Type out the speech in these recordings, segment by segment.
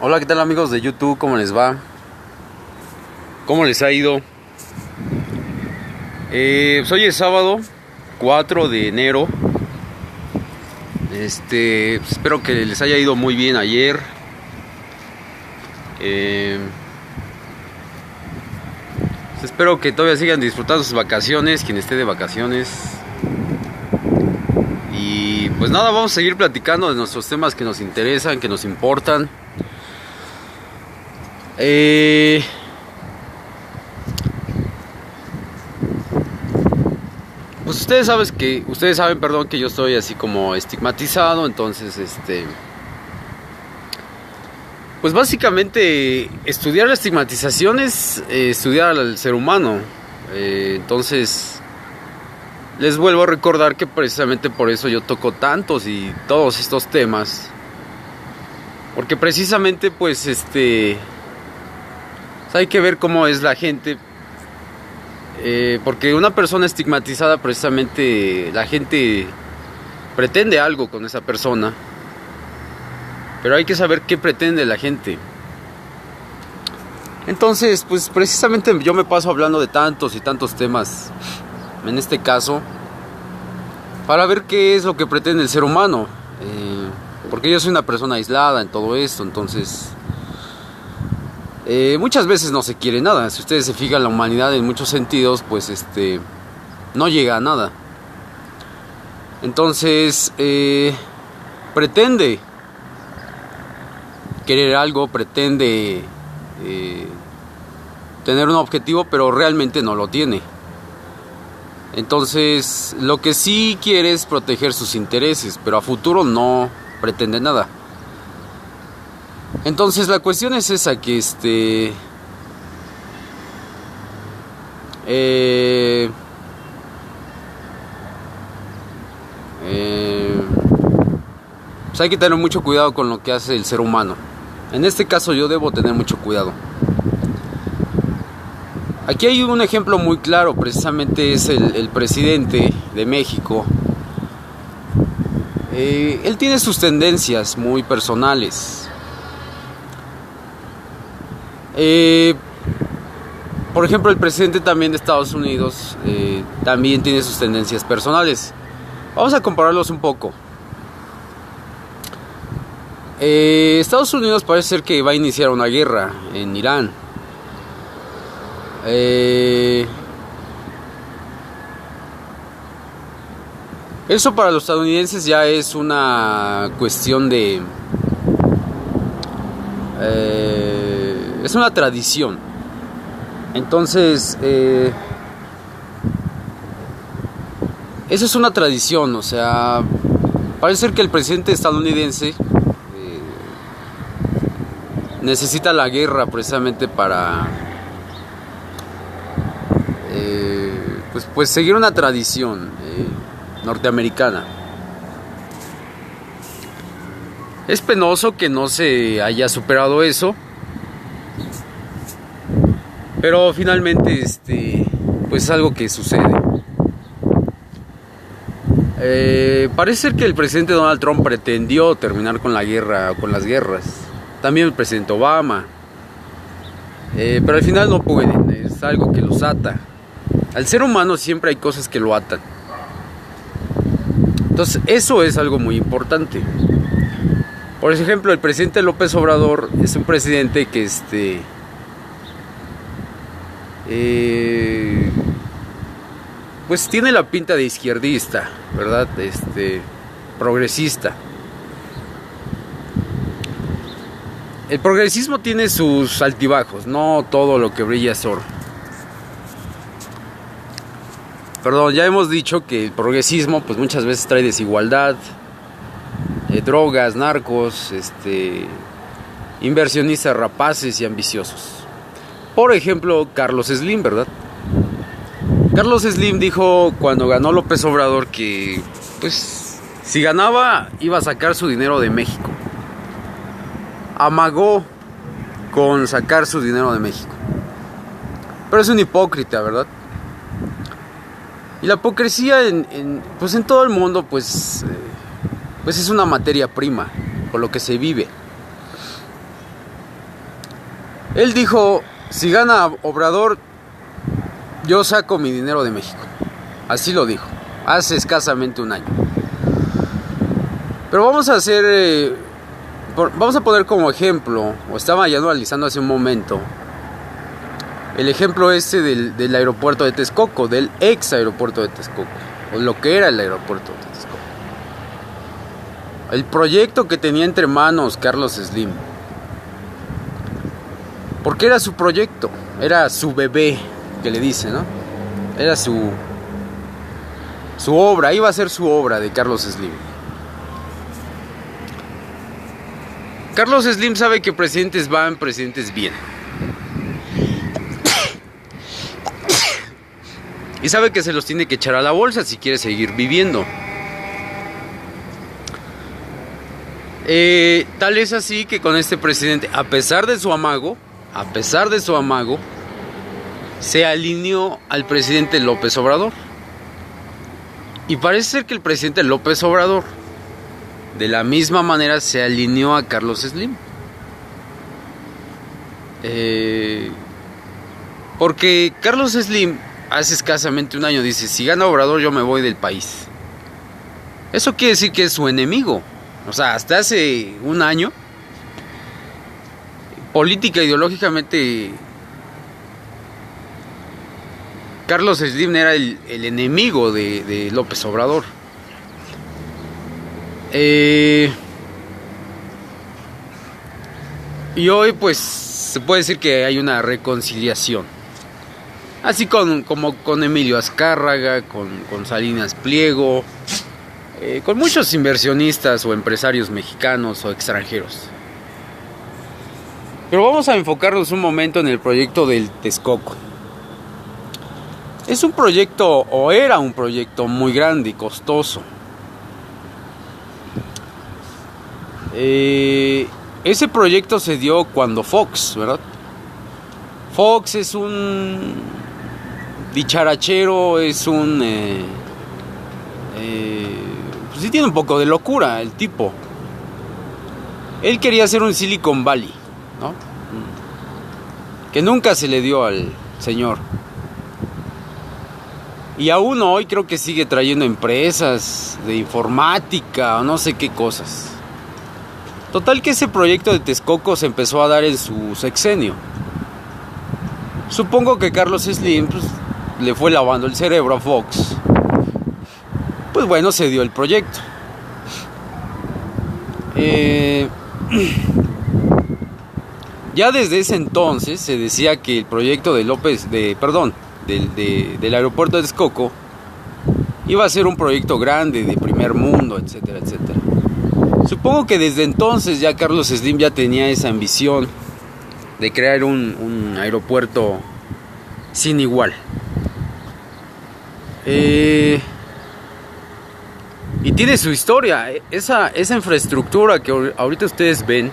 Hola, ¿qué tal amigos de YouTube? ¿Cómo les va? ¿Cómo les ha ido? Hoy es sábado 4 de enero. Espero que les haya ido muy bien ayer. Eh, Espero que todavía sigan disfrutando sus vacaciones, quien esté de vacaciones. Y pues nada, vamos a seguir platicando de nuestros temas que nos interesan, que nos importan. Pues ustedes saben, perdón, que yo estoy así como estigmatizado, entonces pues básicamente estudiar la estigmatización es estudiar al ser humano. Entonces les vuelvo a recordar que precisamente por eso yo toco tantos y todos estos temas, porque precisamente pues hay que ver cómo es la gente. Porque una persona estigmatizada, precisamente la gente pretende algo con esa persona, pero hay que saber qué pretende la gente. Entonces, pues precisamente yo me paso hablando de tantos y tantos temas, en este caso, para ver qué es lo que pretende el ser humano. Porque yo soy una persona aislada en todo esto, entonces muchas veces no se quiere nada. Si ustedes se fijan, la humanidad en muchos sentidos pues no llega a nada. Entonces pretende querer algo, pretende tener un objetivo, pero realmente no lo tiene. Entonces lo que sí quiere es proteger sus intereses, pero a futuro no pretende nada. Entonces la cuestión es esa, que pues hay que tener mucho cuidado con lo que hace el ser humano. En este caso yo debo tener mucho cuidado. Aquí hay un ejemplo muy claro, precisamente es el presidente de México. Él tiene sus tendencias muy personales. Por ejemplo, el presidente también de Estados Unidos también tiene sus tendencias personales. Vamos a compararlos un poco. Estados Unidos parece ser que va a iniciar una guerra en Irán. Eso para los estadounidenses ya es una cuestión de... es una tradición. Entonces, eso es una tradición, o sea, parece ser que el presidente estadounidense necesita la guerra precisamente para pues seguir una tradición norteamericana. Es penoso que no se haya superado eso, pero finalmente pues es algo que sucede. Parece ser que el presidente Donald Trump pretendió terminar con la guerra, con las guerras. También el presidente Obama. Pero al final no pueden, es algo que los ata. Al ser humano siempre hay cosas que lo atan. Entonces eso es algo muy importante. Por ejemplo, el presidente López Obrador es un presidente que pues tiene la pinta de izquierdista, ¿verdad? Progresista. El progresismo tiene sus altibajos, no todo lo que brilla es oro. Perdón, ya hemos dicho que el progresismo pues muchas veces trae desigualdad, drogas, narcos, inversionistas rapaces y ambiciosos. Por ejemplo, Carlos Slim, ¿verdad? Carlos Slim dijo cuando ganó López Obrador que pues si ganaba iba a sacar su dinero de México. Amagó con sacar su dinero de México. Pero es un hipócrita, ¿verdad? Y la hipocresía pues en todo el mundo pues es una materia prima, por lo que se vive. Él dijo, si gana Obrador, yo saco mi dinero de México. Así lo dijo, hace escasamente un año. Pero vamos a hacer, vamos a poner como ejemplo, o estaba ya analizando hace un momento, el ejemplo del aeropuerto de Texcoco, del ex aeropuerto de Texcoco, o lo que era el aeropuerto de Texcoco. El proyecto que tenía entre manos Carlos Slim. Porque era su proyecto, era su bebé, que le dice, ¿no? Era su obra, iba a ser su obra de Carlos Slim. Carlos Slim sabe que presidentes van, presidentes vienen. Y sabe que se los tiene que echar a la bolsa si quiere seguir viviendo. Tal es así que con este presidente, a pesar de su amago, se alineó al presidente López Obrador. Y parece ser que el presidente López Obrador, de la misma manera, se alineó a Carlos Slim. Porque Carlos Slim hace escasamente un año dice, si gana Obrador yo me voy del país. Eso quiere decir que es su enemigo. O sea, hasta hace un año, política ideológicamente, Carlos Slim era el enemigo de López Obrador. Y hoy pues se puede decir que hay una reconciliación. Así como con Emilio Azcárraga, con Salinas Pliego, con muchos inversionistas o empresarios mexicanos o extranjeros. Pero vamos a enfocarnos un momento en el proyecto del Texcoco. Es un proyecto, o era un proyecto muy grande y costoso. Ese proyecto se dio cuando Fox, ¿verdad? Fox es un dicharachero, es un... pues sí tiene un poco de locura el tipo. Él quería hacer un Silicon Valley, ¿no? Que nunca se le dio al señor. Y aún hoy creo que sigue trayendo empresas de informática o no sé qué cosas. Total que ese proyecto de Texcoco se empezó a dar en su sexenio. Supongo que Carlos Slim pues, le fue lavando el cerebro a Fox. Pues bueno, se dio el proyecto. Ya desde ese entonces se decía que el proyecto del aeropuerto de Texcoco iba a ser un proyecto grande, de primer mundo, etcétera, etcétera. Supongo que desde entonces ya Carlos Slim ya tenía esa ambición de crear un aeropuerto sin igual. Y tiene su historia. Esa infraestructura que ahorita ustedes ven,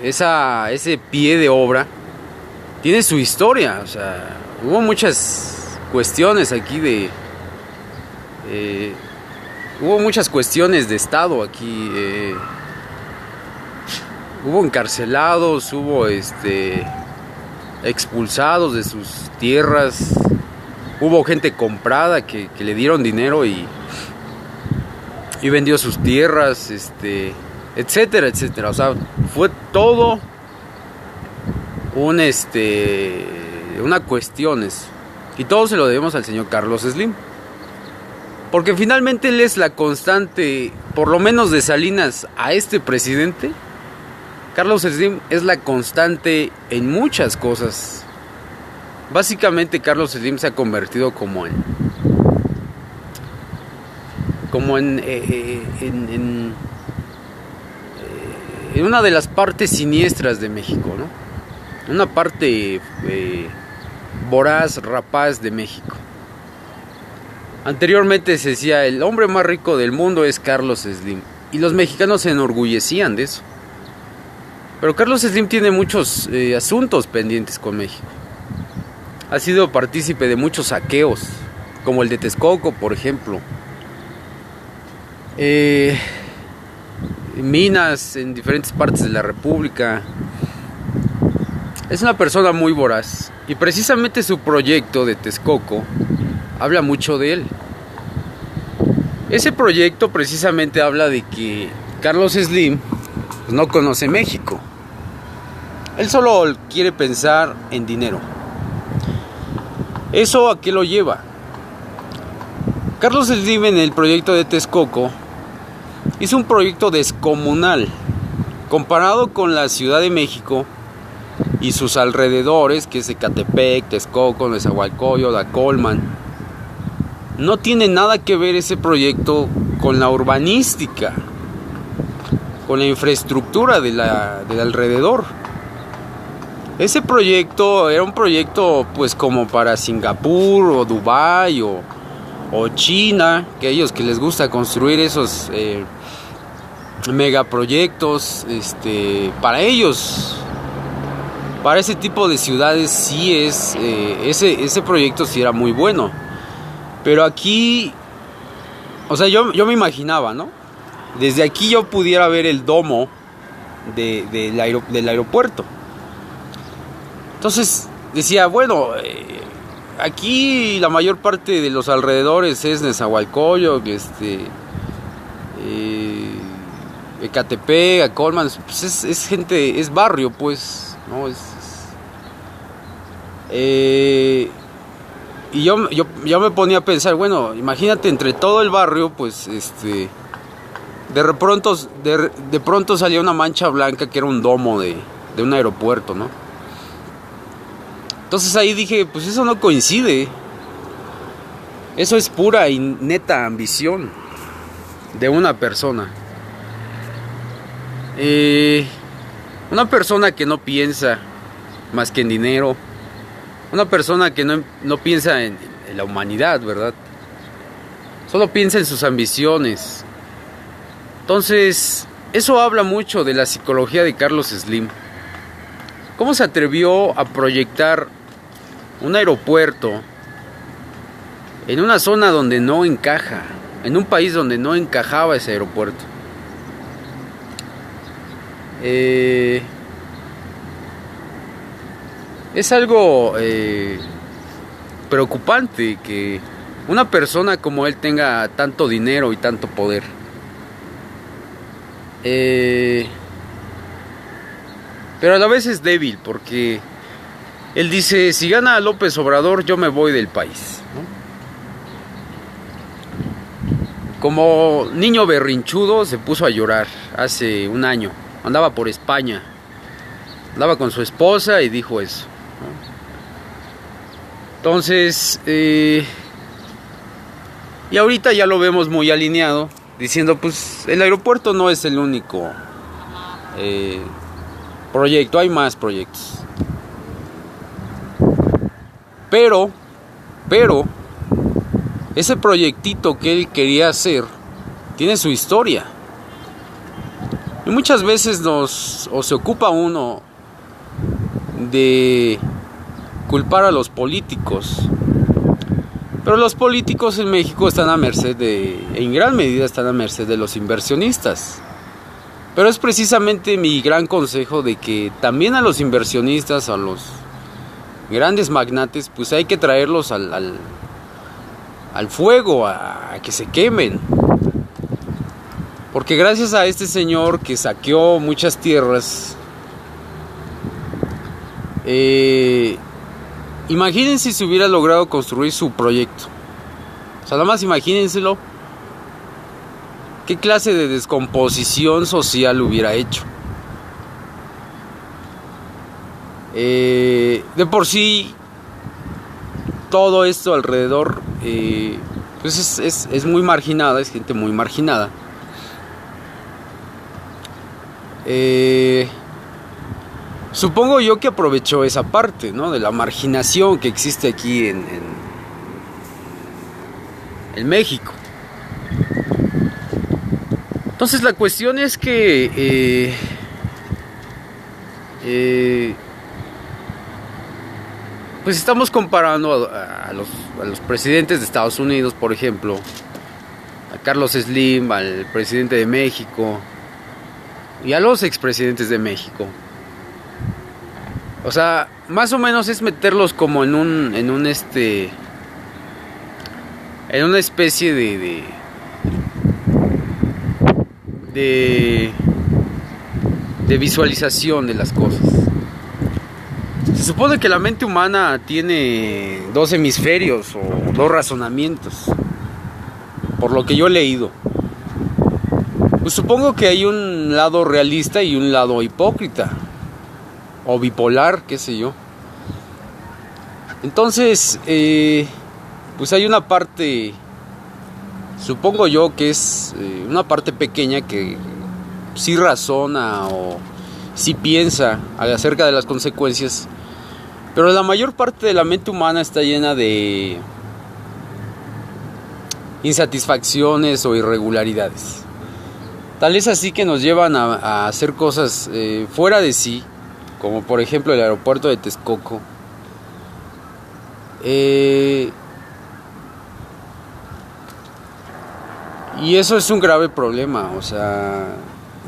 ese pie de obra, tiene su historia. O sea, hubo muchas cuestiones aquí hubo muchas cuestiones de Estado aquí. Hubo encarcelados, hubo expulsados de sus tierras, hubo gente comprada que le dieron dinero y vendió sus tierras, etcétera, etcétera. O sea, fue todo una cuestión eso. Y todo se lo debemos al señor Carlos Slim. Porque finalmente él es la constante, por lo menos de Salinas a este presidente. Carlos Slim es la constante en muchas cosas. Básicamente Carlos Slim se ha convertido como en una de las partes siniestras de México, ¿no? Una parte voraz, rapaz de México. Anteriormente se decía, el hombre más rico del mundo es Carlos Slim. Y los mexicanos se enorgullecían de eso. Pero Carlos Slim tiene muchos asuntos pendientes con México. Ha sido partícipe de muchos saqueos, como el de Texcoco, por ejemplo. minas en diferentes partes de la República. Es una persona muy voraz y precisamente su proyecto de Texcoco habla mucho de él. Ese proyecto precisamente habla de que Carlos Slim pues, no conoce México. Él solo quiere pensar en dinero. ¿Eso a qué lo lleva? Carlos Slim en el proyecto de Texcoco hizo un proyecto descomunal comparado con la Ciudad de México y sus alrededores, que es Ecatepec, Texcoco, Nezahualcóyotl, Colman. No tiene nada que ver ese proyecto con la urbanística, con la infraestructura del alrededor. Ese proyecto era un proyecto pues como para Singapur o Dubái o China, que a ellos que les gusta construir esos megaproyectos, para ellos, para ese tipo de ciudades sí es, ese proyecto sí era muy bueno. Pero aquí, o sea, yo me imaginaba, ¿no? Desde aquí yo pudiera ver el domo del aeropuerto. Entonces decía, bueno, aquí la mayor parte de los alrededores es Nezahualcóyotl, Ecatepec, Colman, pues es gente, es barrio, pues, ¿no? Y yo me ponía a pensar, bueno, imagínate entre todo el barrio, pues, de pronto salía una mancha blanca que era un domo de un aeropuerto, ¿no? Entonces ahí dije, pues eso no coincide. Eso es pura y neta ambición de una persona. Una persona que no piensa más que en dinero. Una persona que no piensa en la humanidad, ¿verdad? Solo piensa en sus ambiciones. Entonces, eso habla mucho de la psicología de Carlos Slim. ¿Cómo se atrevió a proyectar un aeropuerto en una zona donde no encaja, en un país donde no encajaba ese aeropuerto? Es algo preocupante que una persona como él tenga tanto dinero y tanto poder. Pero a la vez es débil porque él dice, si gana López Obrador yo me voy del país, ¿no? Como niño berrinchudo se puso a llorar hace un año. Andaba por España, andaba con su esposa y dijo eso, ¿no? Entonces, y ahorita ya lo vemos muy alineado, diciendo, pues el aeropuerto no es el único proyecto, hay más proyectos. Pero, ese proyectito que él quería hacer tiene su historia. Y muchas veces se ocupa uno de culpar a los políticos. Pero los políticos en México están a merced en gran medida están a merced de los inversionistas. Pero es precisamente mi gran consejo de que también a los inversionistas, a los grandes magnates, pues hay que traerlos al fuego, a que se quemen. Porque gracias a este señor que saqueó muchas tierras, imagínense si hubiera logrado construir su proyecto. O sea, nada más imagínenselo. ¿Qué clase de descomposición social hubiera hecho? De por sí, todo esto alrededor, pues es muy marginada, es gente muy marginada. Supongo yo que aprovechó esa parte, ¿no? De la marginación que existe aquí en México. Entonces la cuestión es que pues estamos comparando a los presidentes de Estados Unidos, por ejemplo, a Carlos Slim, al presidente de México, y a los expresidentes de México. O sea, más o menos es meterlos como en una especie de visualización de las cosas. Se supone que la mente humana tiene 2 hemisferios o 2 razonamientos, por lo que yo he leído. Pues supongo que hay un lado realista y un lado hipócrita, o bipolar, qué sé yo. Entonces, pues hay una parte, supongo yo que es una parte pequeña que sí razona o sí piensa acerca de las consecuencias, pero la mayor parte de la mente humana está llena de insatisfacciones o irregularidades. Tal es así que nos llevan a hacer cosas fuera de sí, como por ejemplo el aeropuerto de Texcoco. Y eso es un grave problema. O sea,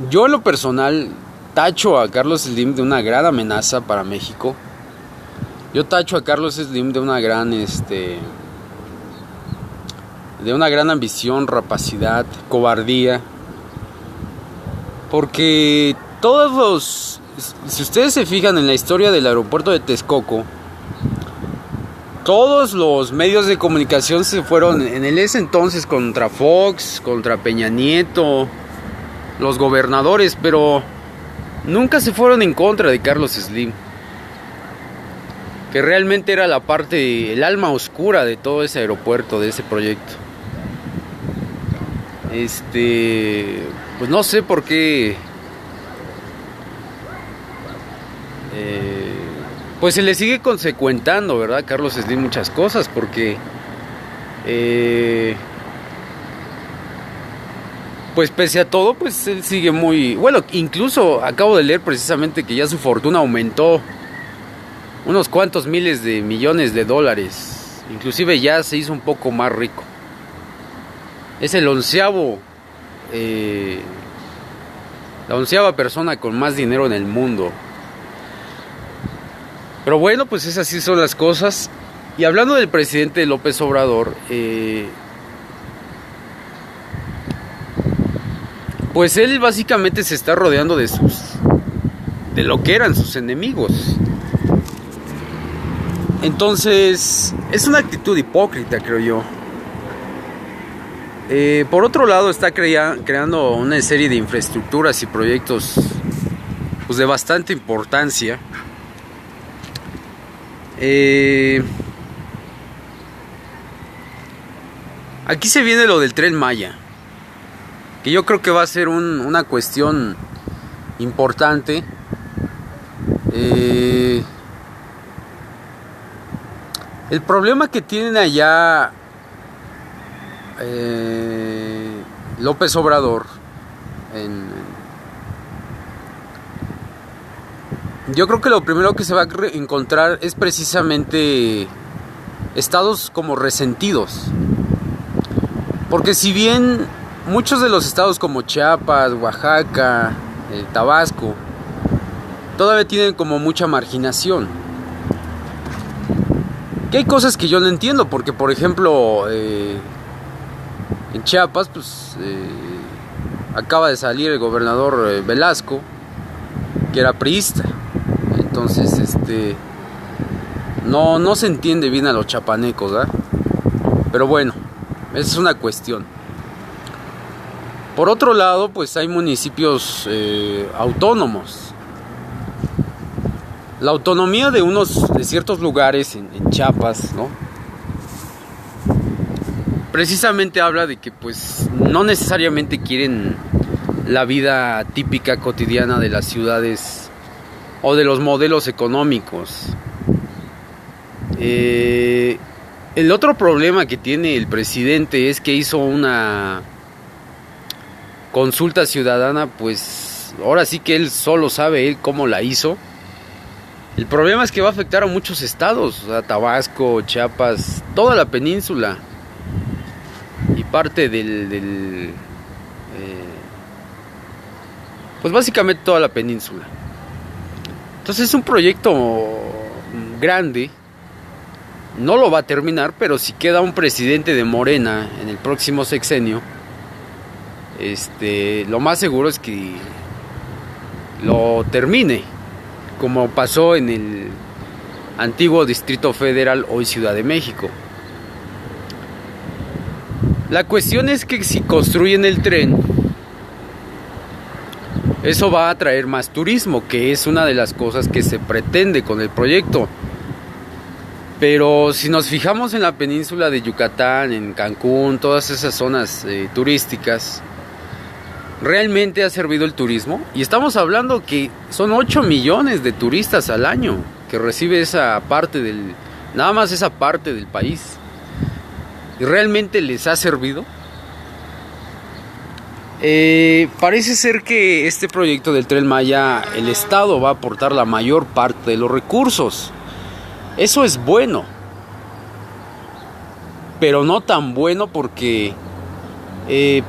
yo en lo personal tacho a Carlos Slim de una gran amenaza para México. Yo tacho a Carlos Slim de una gran ambición, rapacidad, cobardía. Porque si ustedes se fijan en la historia del aeropuerto de Texcoco, todos los medios de comunicación se fueron en ese entonces contra Fox, contra Peña Nieto, los gobernadores, pero nunca se fueron en contra de Carlos Slim, que realmente era el alma oscura de todo ese aeropuerto, de ese proyecto. Pues no sé por qué pues se le sigue consecuentando, ¿verdad? Carlos Slim muchas cosas, porque pues pese a todo, pues él sigue muy... Bueno, incluso acabo de leer precisamente que ya su fortuna aumentó unos cuantos miles de millones de dólares. Inclusive ya se hizo un poco más rico. Es el la 11ª persona con más dinero en el mundo. Pero bueno, pues esas sí son las cosas. Y hablando del presidente López Obrador, pues él básicamente se está rodeando de lo que eran sus enemigos. Entonces, es una actitud hipócrita, creo yo. Por otro lado, está creando una serie de infraestructuras y proyectos pues de bastante importancia. Aquí se viene lo del Tren Maya, que yo creo que va a ser una cuestión importante. El problema que tienen allá López Obrador, yo creo que lo primero que se va a encontrar es precisamente estados como resentidos. Porque si bien muchos de los estados como Chiapas, Oaxaca, Tabasco, todavía tienen como mucha marginación. Que hay cosas que yo no entiendo, porque por ejemplo, en Chiapas, pues acaba de salir el gobernador Velasco, que era priista. Entonces, no se entiende bien a los chapanecos, ¿verdad? Pero bueno, esa es una cuestión. Por otro lado, pues hay municipios autónomos. La autonomía de ciertos lugares en Chiapas, ¿no? Precisamente habla de que pues no necesariamente quieren la vida típica cotidiana de las ciudades o de los modelos económicos. El otro problema que tiene el presidente es que hizo una consulta ciudadana, pues ahora sí que él solo sabe él cómo la hizo. El problema es que va a afectar a muchos estados, o sea, Tabasco, Chiapas, toda la península y parte pues básicamente toda la península. Entonces es un proyecto grande, no lo va a terminar, pero si queda un presidente de Morena en el próximo sexenio, lo más seguro es que lo termine, como pasó en el antiguo Distrito Federal, hoy Ciudad de México. La cuestión es que si construyen el tren, eso va a atraer más turismo, que es una de las cosas que se pretende con el proyecto. Pero si nos fijamos en la península de Yucatán, en Cancún, todas esas zonas turísticas, ¿realmente ha servido el turismo? Y estamos hablando que son 8 millones de turistas al año que recibe esa parte nada más esa parte del país. ¿Y realmente les ha servido? Parece ser que este proyecto del Tren Maya, el Estado va a aportar la mayor parte de los recursos. Eso es bueno, pero no tan bueno porque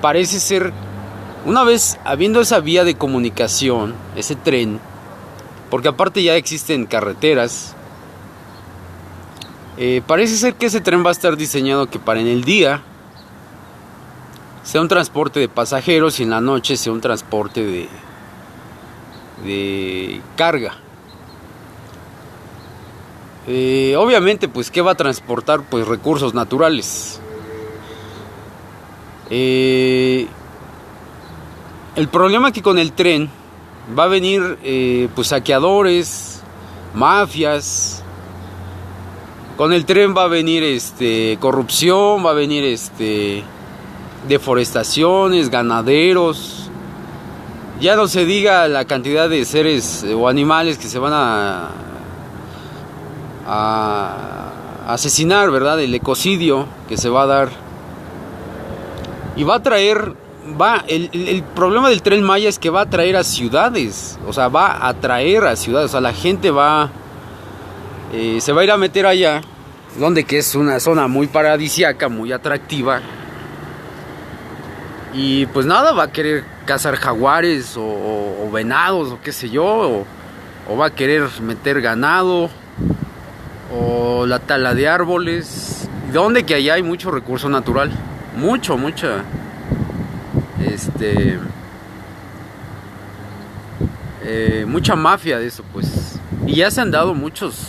parece ser, una vez habiendo esa vía de comunicación, ese tren, porque aparte ya existen carreteras, parece ser que ese tren va a estar diseñado que para en el día sea un transporte de pasajeros y en la noche sea un transporte de carga. Obviamente, pues, ¿qué va a transportar? Pues recursos naturales. El problema es que con el tren va a venir pues saqueadores, mafias. Con el tren va a venir corrupción, va a venir deforestaciones, ganaderos. Ya no se diga la cantidad de seres o animales que se van a asesinar, ¿verdad? El ecocidio que se va a dar. Y va a traer, el problema del Tren Maya es que va a traer a ciudades, o sea, va a atraer a ciudades, o sea, la gente se va a ir a meter allá, donde que es una zona muy paradisíaca, muy atractiva. Y pues nada, va a querer cazar jaguares o venados o qué sé yo, o va a querer meter ganado, o la tala de árboles, donde que allá hay mucho recurso natural, mucha mucha mafia de eso, pues. Y ya se han dado muchos,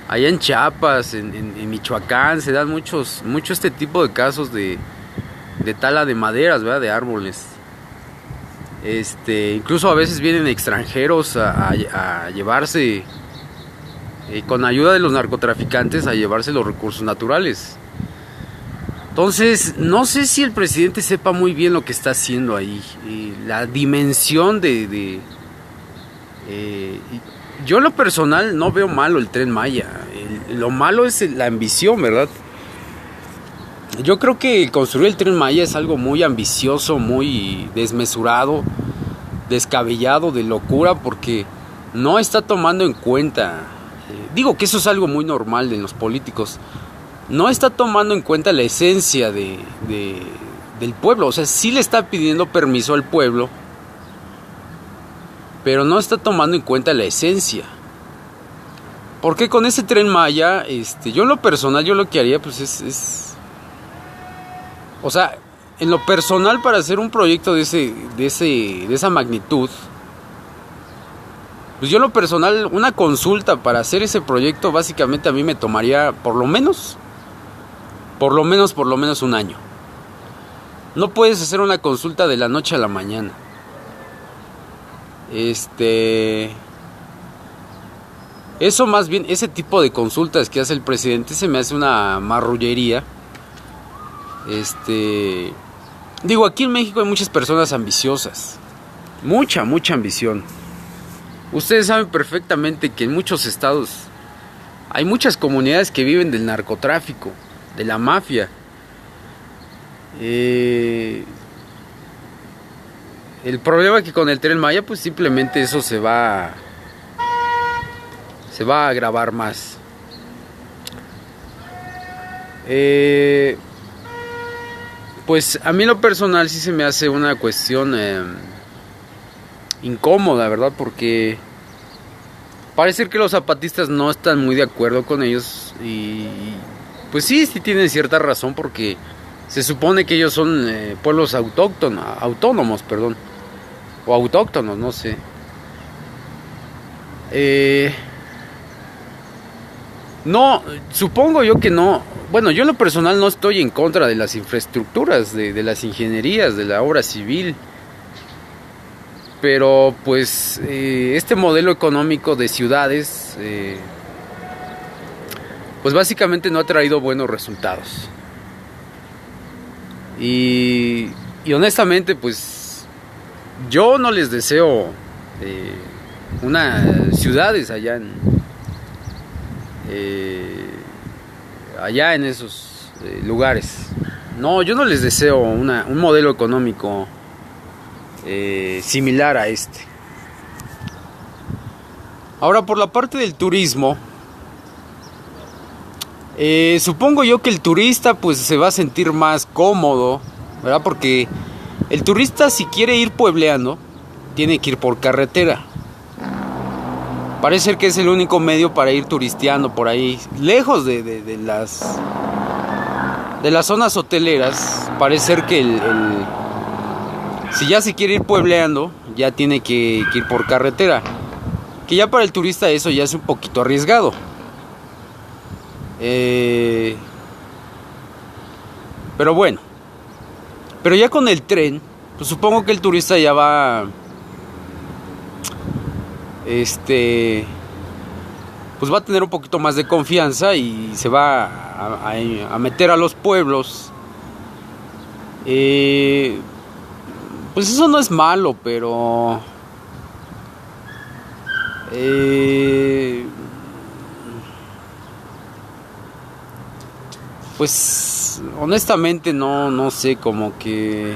allá en Chiapas, en Michoacán, se dan mucho este tipo de casos de tala de maderas, ¿verdad? De árboles. Incluso a veces vienen extranjeros a llevarse, con ayuda de los narcotraficantes, a llevarse los recursos naturales. Entonces, no sé si el presidente sepa muy bien lo que está haciendo ahí, la dimensión yo en lo personal no veo malo el Tren Maya, lo malo es la ambición, ¿verdad? Yo creo que construir el Tren Maya es algo muy ambicioso, muy desmesurado, descabellado, de locura, porque no está tomando en cuenta, digo que eso es algo muy normal en los políticos, no está tomando en cuenta la esencia del pueblo. O sea, sí le está pidiendo permiso al pueblo, pero no está tomando en cuenta la esencia. Porque con ese Tren Maya, yo en lo personal, yo lo que haría pues es o sea, en lo personal, para hacer un proyecto de esa magnitud, pues yo en lo personal, una consulta para hacer ese proyecto básicamente a mí me tomaría por lo menos un año. No puedes hacer una consulta de la noche a la mañana. Eso más bien, ese tipo de consultas que hace el presidente se me hace una marrullería. Digo, aquí en México hay muchas personas ambiciosas. Mucha ambición. Ustedes saben perfectamente que en muchos estados hay muchas comunidades que viven del narcotráfico, de la mafia. El problema es que con el Tren Maya pues simplemente eso se va a agravar más. Pues a mí en lo personal sí se me hace una cuestión incómoda, ¿verdad? Porque parece que los zapatistas no están muy de acuerdo con ellos y pues sí tienen cierta razón porque se supone que ellos son pueblos autónomos, perdón, o autóctonos, no sé. No, supongo yo que no. Bueno, yo en lo personal no estoy en contra de las infraestructuras, de las ingenierías, de la obra civil. Pero pues este modelo económico de ciudades, pues básicamente no ha traído buenos resultados. Y honestamente, pues yo no les deseo unas ciudades allá en esos lugares. No, yo no les deseo un modelo económico similar a este. Ahora, por la parte del turismo, supongo yo que el turista pues se va a sentir más cómodo, ¿verdad? Porque el turista, si quiere ir puebleando, tiene que ir por carretera. Parece ser que es el único medio para ir turisteando por ahí, lejos de las zonas hoteleras. Parece ser que si ya se quiere ir puebleando, ya tiene que ir por carretera. Que ya para el turista eso ya es un poquito arriesgado. Pero bueno. Pero ya con el tren, pues supongo que el turista ya va... pues va a tener un poquito más de confianza y se va a meter a los pueblos. Pues eso no es malo, pero pues honestamente no sé, como que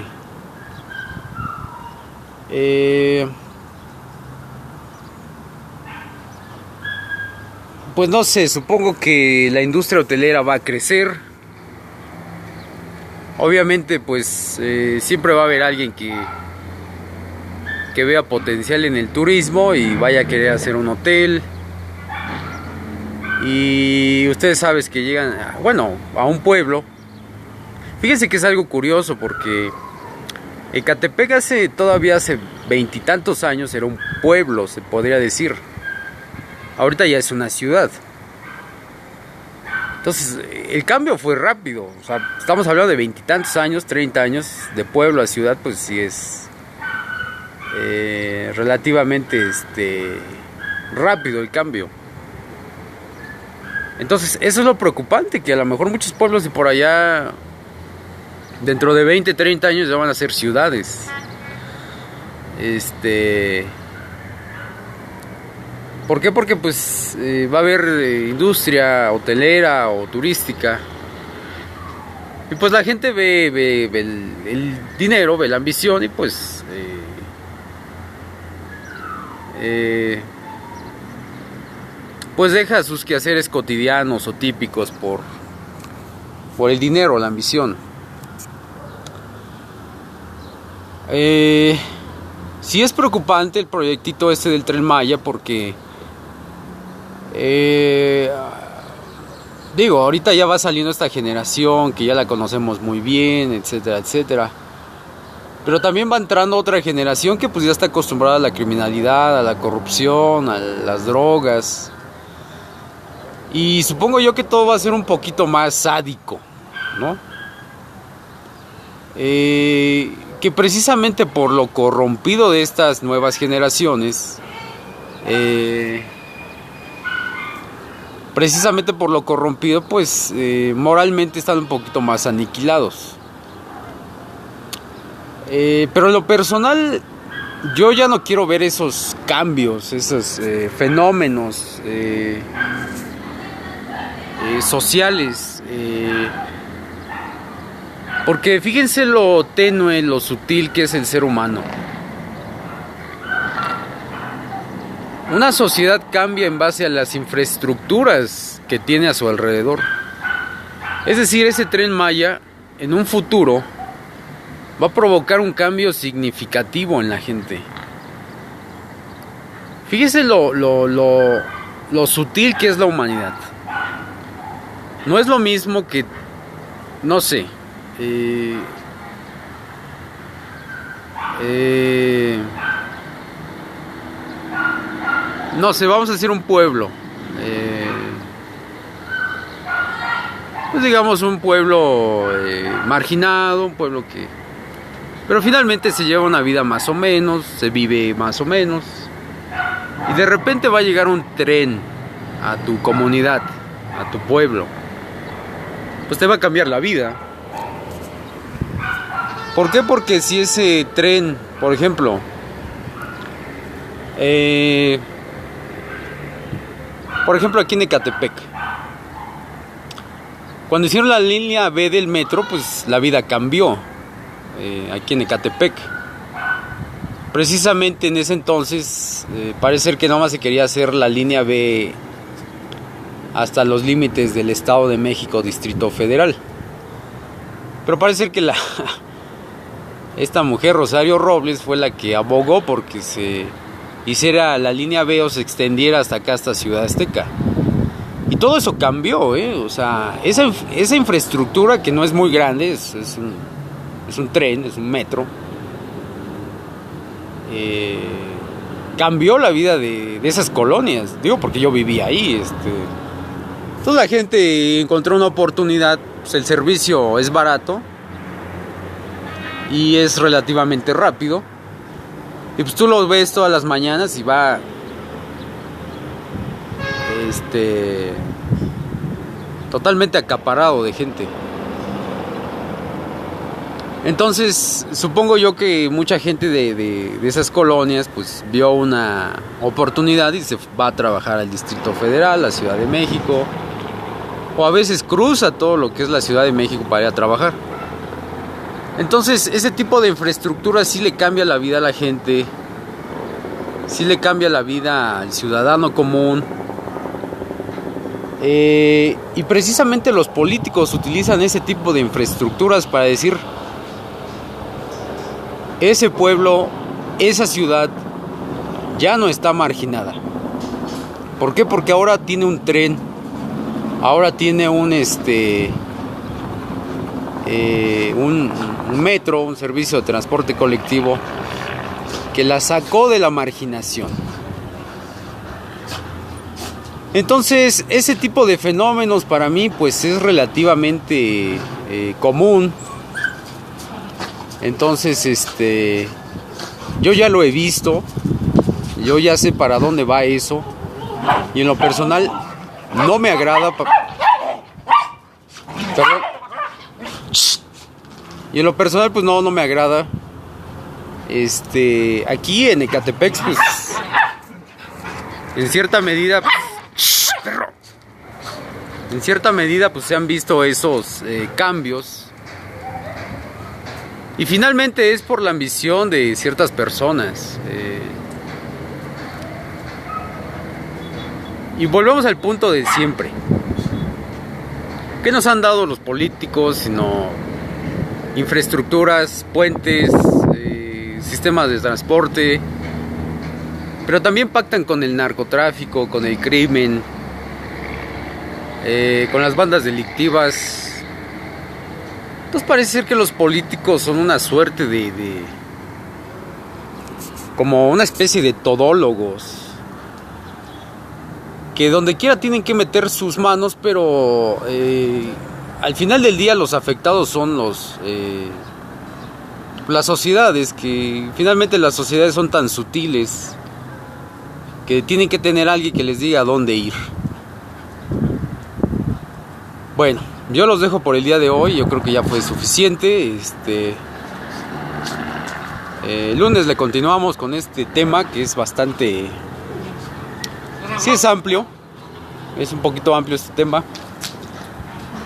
pues no sé, supongo que la industria hotelera va a crecer. Obviamente pues siempre va a haber alguien que vea potencial en el turismo y vaya a querer hacer un hotel. Y ustedes saben que llegan, bueno, a un pueblo. Fíjense que es algo curioso porque Ecatepec todavía hace 20 y tantos años era un pueblo, se podría decir. Ahorita ya es una ciudad. Entonces, el cambio fue rápido. O sea, estamos hablando de 20 y tantos años, 30 años, de pueblo a ciudad, pues sí es relativamente rápido el cambio. Entonces, eso es lo preocupante, que a lo mejor muchos pueblos de por allá, dentro de 20, 30 años, ya van a ser ciudades. ¿Por qué? Porque pues va a haber industria hotelera o turística. Y pues la gente ve el dinero, ve la ambición y pues pues deja sus quehaceres cotidianos o típicos por el dinero, la ambición. Sí es preocupante el proyectito del Tren Maya porque digo, ahorita ya va saliendo esta generación que ya la conocemos muy bien, etcétera, etcétera. Pero también va entrando otra generación que pues ya está acostumbrada a la criminalidad, a la corrupción, a las drogas. Y supongo yo que todo va a ser un poquito más sádico, ¿no? Que precisamente por lo corrompido de estas nuevas generaciones, precisamente por lo corrompido, pues moralmente están un poquito más aniquilados. Pero en lo personal, yo ya no quiero ver esos cambios, esos fenómenos sociales. Porque fíjense lo tenue, lo sutil que es el ser humano. Una sociedad cambia en base a las infraestructuras que tiene a su alrededor. Es decir, ese Tren Maya en un futuro va a provocar un cambio significativo en la gente. Fíjese lo sutil que es la humanidad. No es lo mismo que, no sé, no sé, vamos a decir un pueblo, pues digamos un pueblo marginado, un pueblo que, pero finalmente se lleva una vida más o menos, se vive más o menos, y de repente va a llegar un tren a tu comunidad, a tu pueblo, pues te va a cambiar la vida. ¿Por qué? Porque si ese tren, por ejemplo, aquí en Ecatepec, cuando hicieron la línea B del metro, pues la vida cambió aquí en Ecatepec. Precisamente en ese entonces parece ser que nomás se quería hacer la línea B hasta los límites del Estado de México, Distrito Federal. Pero parece ser que esta mujer, Rosario Robles, fue la que abogó porque se hiciera la línea B o se extendiera hasta acá, hasta Ciudad Azteca. Y todo eso cambió, o sea, esa infraestructura que no es muy grande, es un tren, es un metro, cambió la vida de esas colonias. Digo, porque yo vivía ahí. Entonces la gente encontró una oportunidad, pues el servicio es barato y es relativamente rápido. Y pues tú lo ves todas las mañanas y va totalmente acaparado de gente. Entonces supongo yo que mucha gente de esas colonias pues vio una oportunidad y se va a trabajar al Distrito Federal, a Ciudad de México, o a veces cruza todo lo que es la Ciudad de México para ir a trabajar. Entonces ese tipo de infraestructura sí le cambia la vida a la gente, sí le cambia la vida al ciudadano común. Y precisamente los políticos utilizan ese tipo de infraestructuras para decir: ese pueblo, esa ciudad ya no está marginada. ¿Por qué? Porque ahora tiene un tren, ahora tiene un metro, un servicio de transporte colectivo que la sacó de la marginación. Entonces ese tipo de fenómenos para mí pues es relativamente común. Entonces yo ya lo he visto, yo ya sé para dónde va eso, y en lo personal no me agrada. Perdón. Y en lo personal pues no me agrada. Aquí en Ecatepec pues en cierta medida pues se han visto esos cambios. Y finalmente es por la ambición de ciertas personas. Y volvemos al punto de siempre. ¿Qué nos han dado los políticos? Sino infraestructuras, puentes, sistemas de transporte. Pero también pactan con el narcotráfico, con el crimen, con las bandas delictivas. Entonces parece ser que los políticos son una suerte como una especie de todólogos, que donde quiera tienen que meter sus manos, pero al final del día los afectados son las sociedades, que finalmente las sociedades son tan sutiles que tienen que tener alguien que les diga a dónde ir. Bueno, yo los dejo por el día de hoy. Yo creo que ya fue suficiente. El lunes le continuamos con este tema que es bastante... Sí, es amplio. Es un poquito amplio este tema.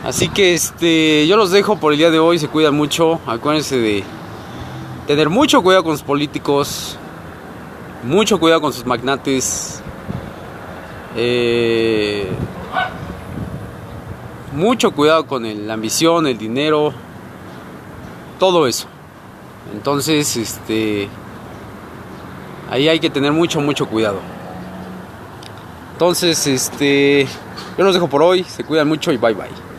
Así que yo los dejo por el día de hoy. Se cuidan mucho. Acuérdense de tener mucho cuidado con sus políticos, mucho cuidado con sus magnates, mucho cuidado con la ambición, el dinero, todo eso. Entonces ahí hay que tener mucho cuidado. Entonces, yo los dejo por hoy, se cuidan mucho y bye bye.